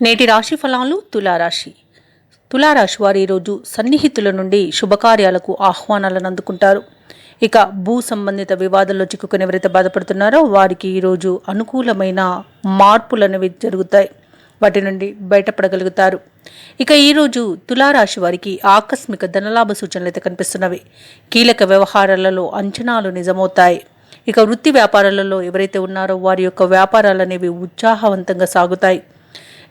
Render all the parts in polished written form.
నేటి రాశి ఫలాలు తులారాశి. తులారాశి వారు ఈరోజు సన్నిహితుల నుండి శుభకార్యాలకు ఆహ్వానాలను అందుకుంటారు. ఇక భూ సంబంధిత వివాదాల్లో చిక్కుకుని ఎవరైతే బాధపడుతున్నారో వారికి ఈరోజు అనుకూలమైన మార్పులు అనేవి జరుగుతాయి. వాటి నుండి బయటపడగలుగుతారు. ఇక ఈరోజు తులారాశి వారికి ఆకస్మిక ధనలాభ సూచనలు అయితే కనిపిస్తున్నవి. కీలక వ్యవహారాలలో అంచనాలు నిజమవుతాయి. ఇక వృత్తి వ్యాపారాలలో ఎవరైతే ఉన్నారో వారి యొక్క వ్యాపారాలు అనేవి ఉత్సాహవంతంగా సాగుతాయి.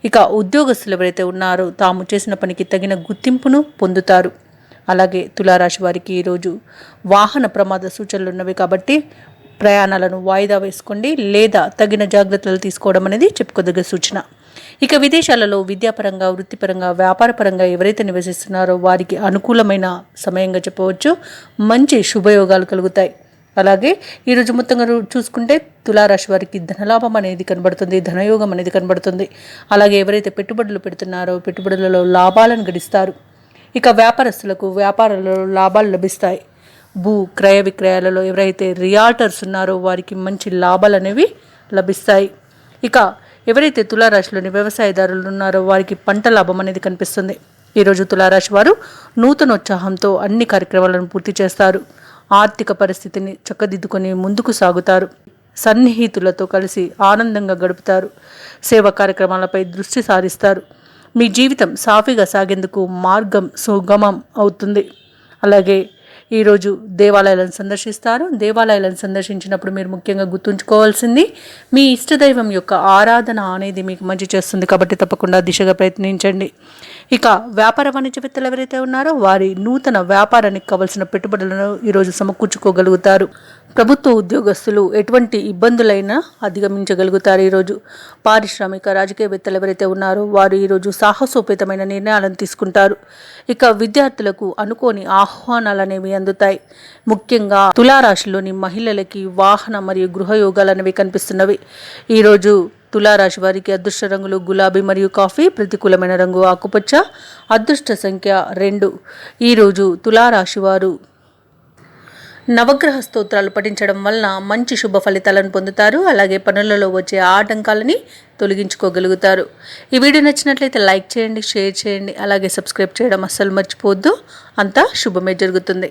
ఇక ఉద్యోగస్తులు ఎవరైతే ఉన్నారో తాము చేసిన పనికి తగిన గుర్తింపును పొందుతారు. అలాగే తులారాశి వారికి ఈరోజు వాహన ప్రమాద సూచనలు ఉన్నవి కాబట్టి ప్రయాణాలను వాయిదా వేసుకోండి లేదా తగిన జాగ్రత్తలు తీసుకోవడం అనేది చెప్పుకోదగ్గ సూచన. ఇక విదేశాలలో విద్యాపరంగా, వృత్తిపరంగా, వ్యాపారపరంగా ఎవరైతే నివసిస్తున్నారో వారికి అనుకూలమైన సమయంగా చెప్పవచ్చు. మంచి శుభయోగాలు కలుగుతాయి. అలాగే ఈరోజు మొత్తంగా చూసుకుంటే తులారాశి వారికి ధనలాభం అనేది కనబడుతుంది, ధనయోగం అనేది కనబడుతుంది. అలాగే ఎవరైతే పెట్టుబడులు పెడుతున్నారో పెట్టుబడులలో లాభాలను గడిస్తారు. ఇక వ్యాపారస్తులకు వ్యాపారాలలో లాభాలు లభిస్తాయి. భూ క్రయ విక్రయాలలో ఎవరైతే రియాల్టర్స్ ఉన్నారో వారికి మంచి లాభాలు అనేవి లభిస్తాయి. ఇక ఎవరైతే తులారాశిలోని వ్యవసాయదారులు ఉన్నారో వారికి పంట లాభం అనేది కనిపిస్తుంది. ఈరోజు తులారాశి వారు నూతనోత్సాహంతో అన్ని కార్యక్రమాలను పూర్తి చేస్తారు. ఆర్థిక పరిస్థితిని చక్కదిద్దుకొని ముందుకు సాగుతారు. సన్నిహితులతో కలిసి ఆనందంగా గడుపుతారు. సేవా కార్యక్రమాలపై దృష్టి సారిస్తారు. మీ జీవితం సాఫీగా సాగేందుకు మార్గం సుగమం అవుతుంది. అలాగే ఈరోజు దేవాలయాలను సందర్శిస్తారు. దేవాలయాలను సందర్శించినప్పుడు మీరు ముఖ్యంగా గుర్తుంచుకోవాల్సింది మీ ఇష్టదైవం యొక్క ఆరాధన అనేది మీకు మంచి చేస్తుంది కాబట్టి తప్పకుండా దిశగా ప్రయత్నించండి. ఇక వ్యాపార వాణిజ్యవేత్తలు ఎవరైతే ఉన్నారో వారి నూతన వ్యాపారానికి కావలసిన పెట్టుబడులను ఈరోజు సమకూర్చుకోగలుగుతారు. ప్రభుత్వ ఉద్యోగస్తులు ఎటువంటి ఇబ్బందులైనా అధిగమించగలుగుతారు. ఈరోజు పారిశ్రామిక, రాజకీయవేత్తలు ఎవరైతే ఉన్నారో వారు ఈరోజు సాహసోపేతమైన నిర్ణయాలను తీసుకుంటారు. ఇక విద్యార్థులకు అనుకోని ఆహ్వానాలు అనేవి అందుతాయి. ముఖ్యంగా తులారాశిలోని మహిళలకి వాహన మరియు గృహయోగాలు అనేవి కనిపిస్తున్నవి. ఈరోజు తులారాశి వారికి అదృష్ట రంగులు గులాబీ మరియు కాఫీ, ప్రతికూలమైన రంగు ఆకుపచ్చ, అదృష్ట సంఖ్య 2. ఈరోజు తులారాశి వారు నవగ్రహ స్తోత్రాలు పఠించడం వలన మంచి శుభ ఫలితాలను పొందుతారు. అలాగే పనులలో వచ్చే ఆటంకాలని తొలగించుకోగలుగుతారు. ఈ వీడియో నచ్చినట్లయితే లైక్ చేయండి, షేర్ చేయండి, అలాగే సబ్స్క్రైబ్ చేయడం అస్సలు మర్చిపోవద్దు. అంతా శుభమే జరుగుతుంది.